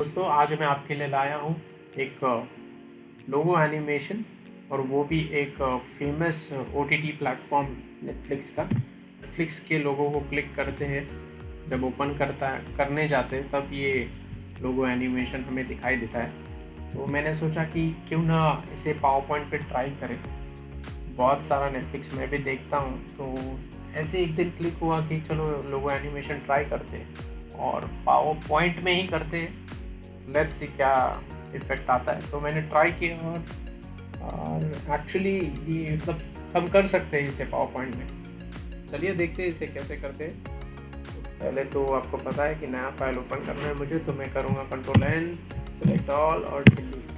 दोस्तों, आज मैं आपके लिए लाया हूँ एक लोगो एनिमेशन, और वो भी एक फेमस OTT प्लेटफॉर्म नेटफ्लिक्स का। नेटफ्लिक्स के लोगो को क्लिक करते हैं, जब ओपन करने जाते हैं तब ये लोगो एनिमेशन हमें दिखाई देता है। तो मैंने सोचा कि क्यों ना इसे पावर पॉइंट पे ट्राई करें। बहुत सारा नेटफ्लिक्स में भी देखता हूँ, तो ऐसे एक दिन क्लिक हुआ कि चलो लोगो एनिमेशन ट्राई करते हैं, और पावर पॉइंट में ही करते हैं। लेट्स सी क्या इफेक्ट आता है। तो मैंने ट्राई किया, और एक्चुअली ये मतलब हम कर सकते हैं इसे पावर पॉइंट में। चलिए देखते हैं इसे कैसे करते हैं। पहले तो आपको पता है कि नया फाइल ओपन करना है मुझे, तो मैं करूँगा Ctrl+N, सेलेक्ट ऑल और डिलीट।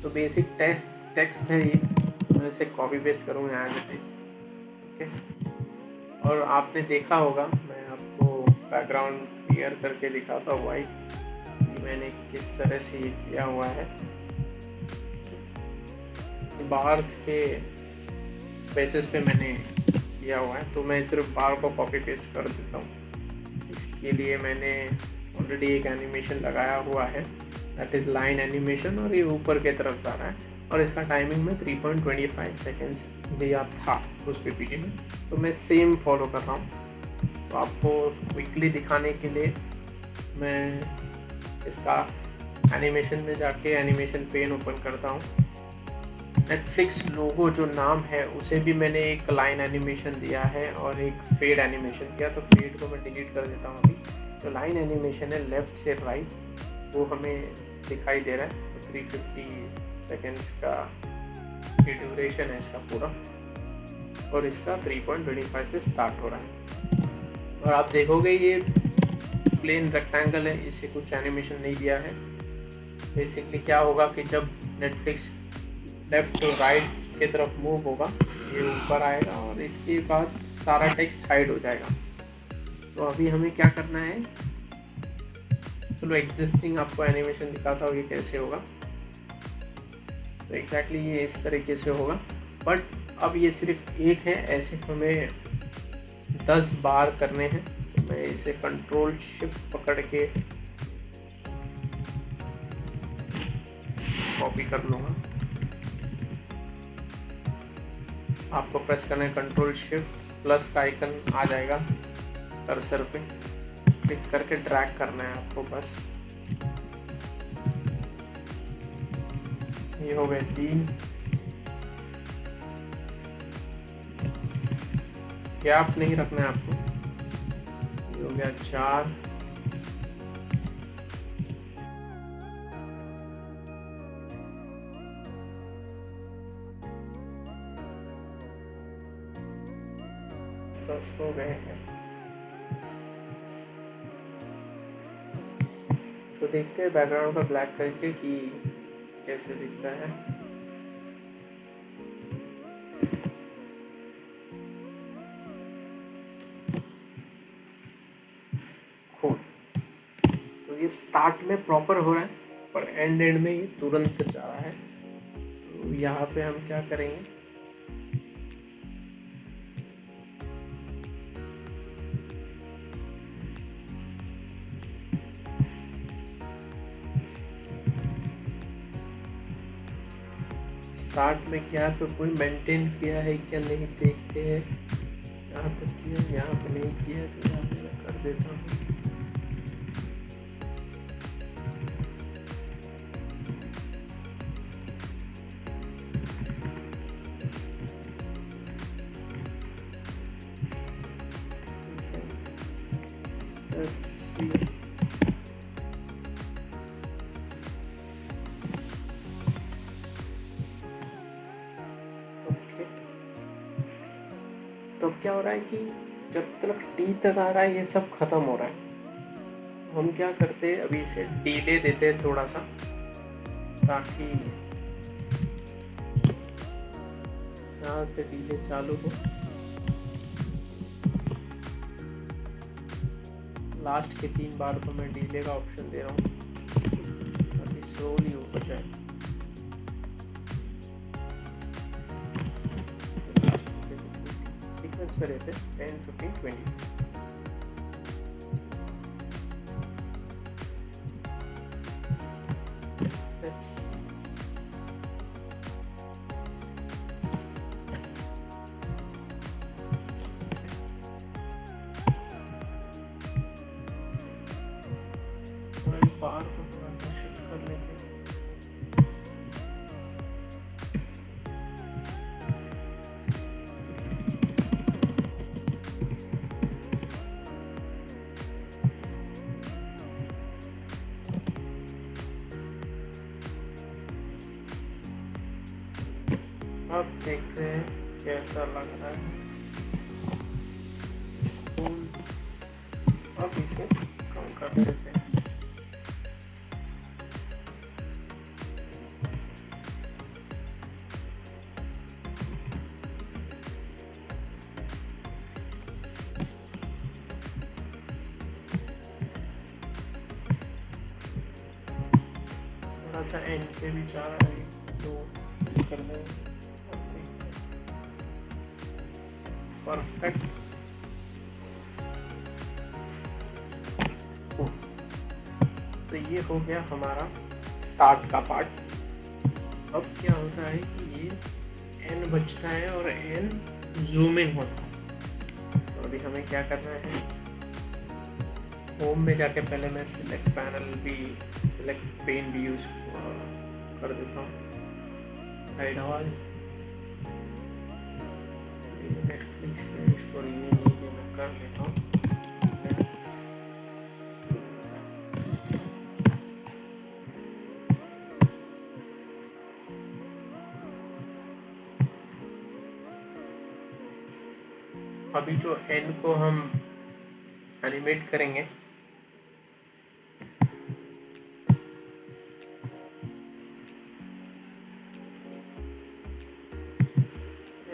तो बेसिक टेक्स्ट है ये, तो मैं इसे कॉपी पेस्ट करूँगा एज इट इज। ओके, और आपने देखा होगा, मैं आपको बैकग्राउंड क्लियर करके दिखाता हूँ वाइट, मैंने किस तरह से ये किया हुआ है। बार्स के बेसिस पे मैंने किया हुआ है, तो मैं सिर्फ बार को कॉपी पेस्ट कर देता हूँ। इसके लिए मैंने ऑलरेडी एक एनिमेशन लगाया हुआ है, दैट इज़ लाइन एनिमेशन, और ये ऊपर की तरफ जा रहा है, और इसका टाइमिंग में 3.25 सेकेंड्स दिया था उस PPT में। तो मैं सेम फॉलो कर रहा हूँ। तो आपको क्विकली दिखाने के लिए मैं इसका एनिमेशन में जाके एनिमेशन पेन ओपन करता हूँ। नेटफ्लिक्स लोगो जो नाम है उसे भी मैंने एक लाइन एनिमेशन दिया है और एक फेड एनिमेशन दिया, तो फेड को मैं डिलीट कर देता हूँ अभी। जो लाइन एनिमेशन है लेफ़्ट से राइट, वो हमें दिखाई दे रहा है। तो 350 सेकेंड्स का ये ड्यूरेशन है इसका पूरा, और इसका 3.25 से स्टार्ट हो रहा है। और आप देखोगे ये प्लेन रेक्टेंगल है, इसे कुछ एनिमेशन नहीं दिया है। बेसिकली क्या होगा कि जब नेटफ्लिक्स लेफ्ट टू राइट की तरफ मूव होगा, ये ऊपर आएगा, और इसके बाद सारा टेक्स्ट हाइड हो जाएगा। तो अभी हमें क्या करना है, चलो एग्जिस्टिंग आपको एनिमेशन दिखाता हूँ ये कैसे होगा। तो एग्जैक्टली ये इस तरीके से होगा, बट अब ये सिर्फ एक है, ऐसे हमें 10 बार करने हैं। तो मैं इसे Ctrl+Shift पकड़ के कॉपी कर लूँगा। आपको प्रेस करना है Ctrl+Shift+, का आइकन आ जाएगा कर्सर पे, क्लिक करके ड्रैग करना है आपको बस। ये हो गए 3, गैप नहीं रखना है आपको। ये हो गया 4, हो गए हैं। तो देखते हैं बैकग्राउंड को ब्लैक करके कि कैसे दिखता है। खूब, तो ये स्टार्ट में प्रॉपर हो रहा है, पर एंड में ये तुरंत जा रहा है। तो यहाँ पे हम क्या करेंगे, स्टार्ट में क्या तो कोई मेंटेन किया है क्या नहीं देखते हैं। यहाँ तक किया, यहाँ पे नहीं किया, तो यहाँ पे मैं कर देता हूँ। Let's see. Okay. तो क्या हो रहा है कि जब तक टी तक आ रहा है ये सब खत्म हो रहा है। हम क्या करते हैं, अभी इसे डिले देते हैं थोड़ा सा, ताकि यहाँ से डिले चालू हो। लास्ट के 3 बार को मैं डिले का ऑप्शन दे रहा हूँ, ताकि स्लोली ऊपर जाए। सीक्वेंस पे रहते 10, 15, 20। लेट्स बार को थोड़ा सा शिफ्ट कर लेते हैं। अब देखते हैं कैसा लग रहा है। अब इसे कम कर देते हैं। थोड़ा सा एंड पे भी जा रहा है तो कर देंगे। परफेक्ट। तो ये हो गया हमारा स्टार्ट का पार्ट। अब क्या होता है कि ये एन बचता है और एन जूम इन होता है। तो अभी हमें क्या करना है, होम में जाके पहले मैं सिलेक्ट पैनल भी, सिलेक्ट पेन भी यूज कर देता हूँ। हाइड ऑल इसको रीनेम मैं कर लेता हूँ। अभी जो एन को हम एनिमेट करेंगे,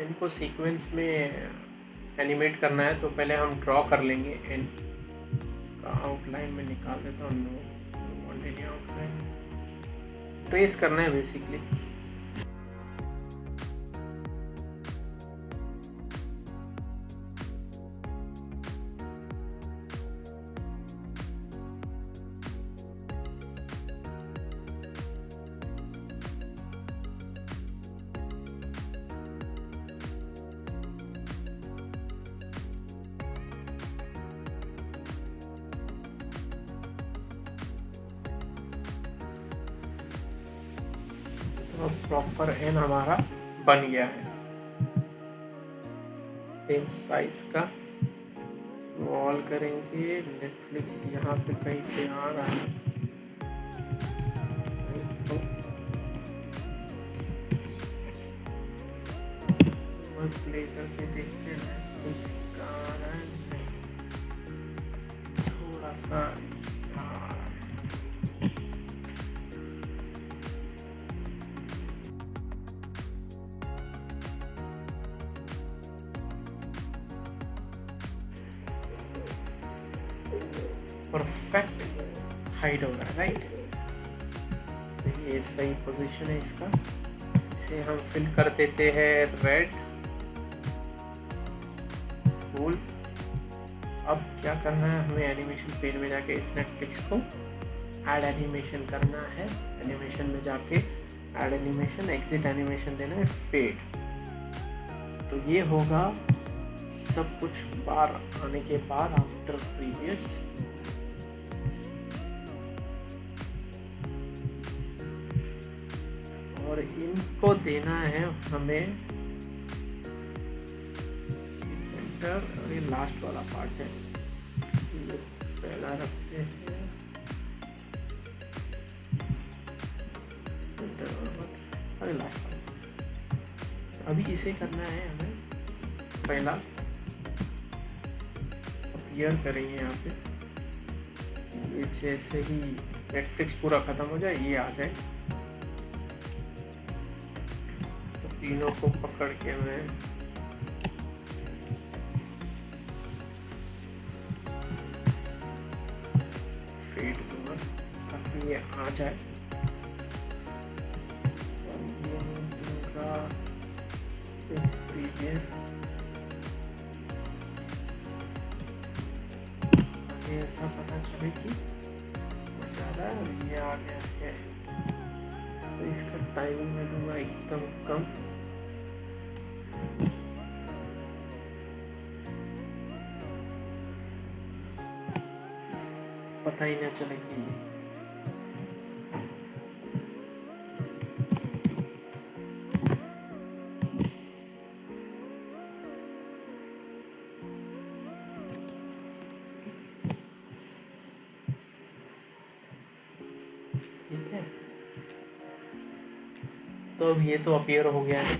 इनको सीक्वेंस में एनिमेट करना है तो पहले हम ड्रॉ कर लेंगे। एन का आउटलाइन में निकाल देता हूँ। नो आउटलाइन ट्रेस करना है बेसिकली। प्रॉपर एन हमारा बन गया है। सेम साइज का वॉल करेंगे। नेटफ्लिक्स यहाँ पे कहीं पे आ रहा है तो प्ले करके देखते हैं। नेटफ्लिक्स का आ रहा है नहीं, थोड़ा सा परफेक्ट हाइड होगा, राइट। तो ये सही पोजीशन है इसका। इसे हम फिल कर देते हैं रेड फूल। अब क्या करना है, हमें एनिमेशन पेन में जाके इस नेटफ्लिक्स को ऐड एनिमेशन करना है। एनिमेशन में जाके ऐड एनिमेशन, एग्जिट एनिमेशन देना है फेड। तो ये होगा सब कुछ बार आने के बाद, आफ्टर प्रीवियस। और इनको देना है हमें सेंटर, और ये लास्ट वाला पार्ट है, ये पहला रखते हैं सेंटर और लास्ट वाला। अभी इसे करना है हमें, पहला अपीयर करेंगे यहाँ पे। ये जैसे ही नेटफ्लिक्स पूरा खत्म हो जाए, ये आ जाए, तीनों को पकड़ के मैं फेड दूंगा ताकि ये आ जाए। और ये दूंगा प्रीवियस, ताकि ऐसा पता चले कि वो जा रहा है और ये आ गया है। तो इसका टाइमिंग मैं दूंगा एकदम कम। पता ही ना चलेगी। ठीक है, तो अब ये तो अपीयर हो गया है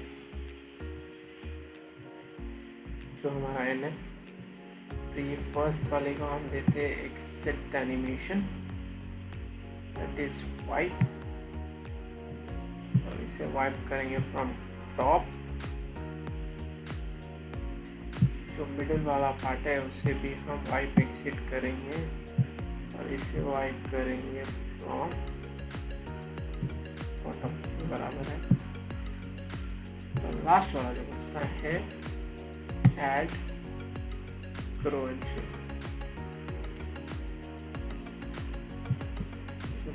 जो हमारा एंड है। तो ये फर्स्ट वाले को हम देते हैं एक set animation, that is wipe, और इसे वाइप करेंगे फ्रॉम टॉप। जो मिडिल वाला पार्ट है उसे भी हम वाइप एक्सिट करेंगे और इसे वाइप करेंगे फ्रॉम बॉटम, बराबर है। तो लास्ट वाला जो बचता है ऐड करो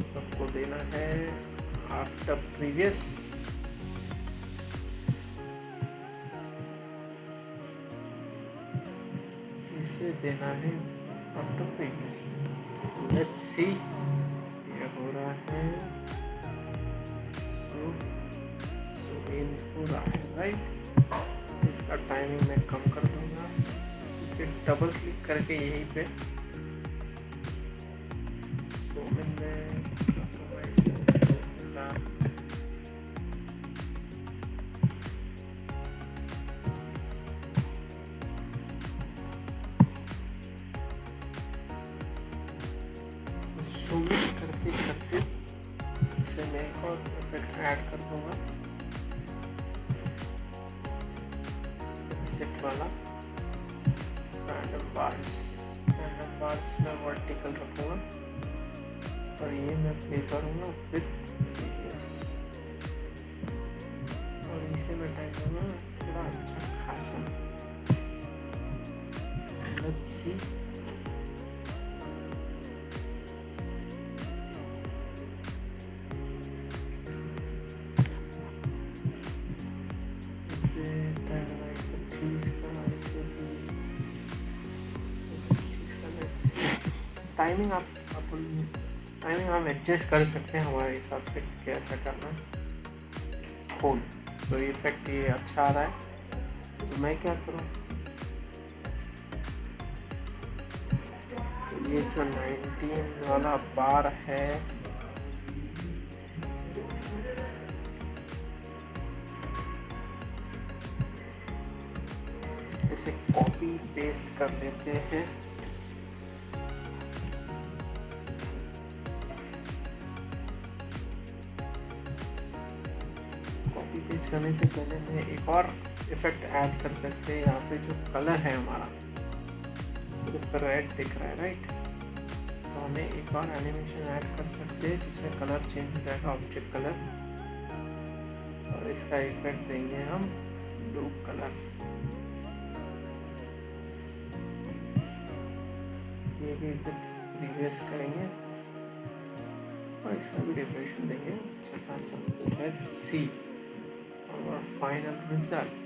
सबको देना है आफ्टर प्रीवियस। इसे देना है आफ्टर प्रीवियस। लेट्स सी ये हो रहा है, सो इन हो रहा है, राइट। इसका टाइमिंग मैं कम कर दूंगा, इसे डबल क्लिक करके यहीं पे करते करते इसे मैं एक और इफेक्ट ऐड कर दूंगा, सेट वाला रैंडम बार्स में वर्टिकल रखूंगा और ये मैं प्ले करूंगा विद प्रीवियस, और इसे मैं टाइप करूंगा थोड़ा अच्छा खासा। लेट्स सी, टाइमिंग टाइमिंग हम एडजस्ट कर सकते हैं हमारे हिसाब से कैसा करना है। कूल, सो इफेक्ट ये अच्छा आ रहा है। तो मैं क्या करूँ, तो ये जो 19 वाला बार है इसे कॉपी पेस्ट कर लेते हैं। पेस्ट करने से पहले मैं एक और इफेक्ट ऐड कर सकते हैं। यहाँ पे जो कलर है हमारा सिर्फ रेड दिख रहा है, राइट। तो हमें एक और एनिमेशन ऐड कर सकते हैं जिसमें कलर चेंज हो जाएगा, ऑब्जेक्ट कलर, और इसका इफेक्ट देंगे हम ब्लू कलर। ये भी रिवर्स करेंगे और इसका भी डेकोरेशन देंगे अच्छा खासा। Let's see our final result.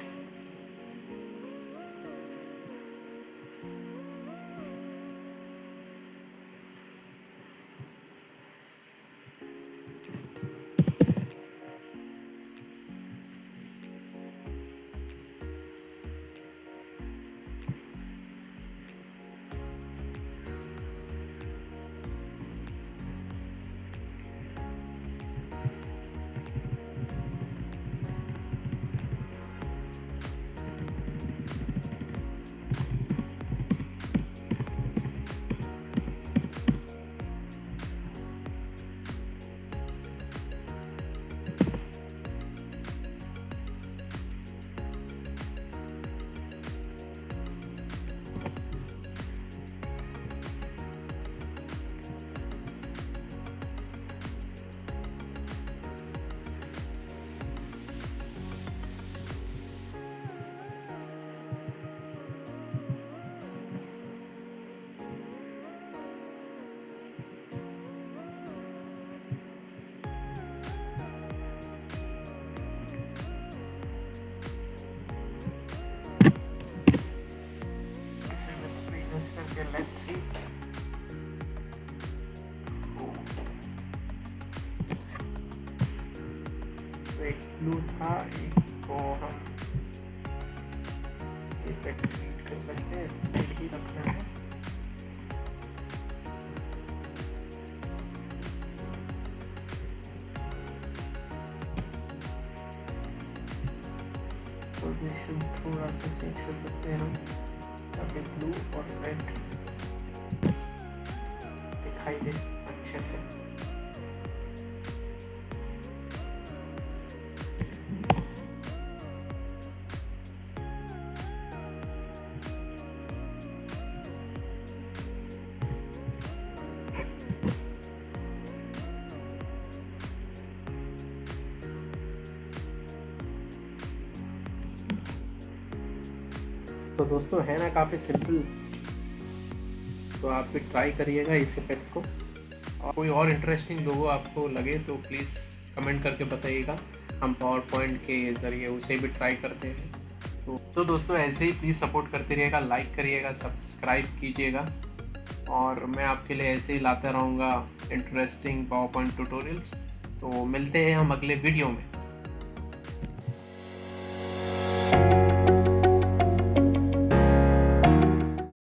Blue था, एक को हम इफेक्ट एडिट कर सकते हैं, रेड ही रखना है। पोजीशन थोड़ा सा चेंज कर सकते हैं हम, ताकि ब्लू और रेड दिखाई दे अच्छे से। तो दोस्तों है ना काफ़ी सिंपल, तो आप भी ट्राई करिएगा इस इफेक्ट को। और कोई और इंटरेस्टिंग लोगो आपको लगे तो प्लीज़ कमेंट करके बताइएगा, हम पावर पॉइंट के ज़रिए उसे भी ट्राई करते हैं। तो दोस्तों ऐसे ही प्लीज़ सपोर्ट करते रहिएगा, लाइक करिएगा, सब्सक्राइब कीजिएगा, और मैं आपके लिए ऐसे ही लाता रहूँगा इंटरेस्टिंग पावर पॉइंट ट्यूटोरियल्स। तो मिलते हैं हम अगले वीडियो में।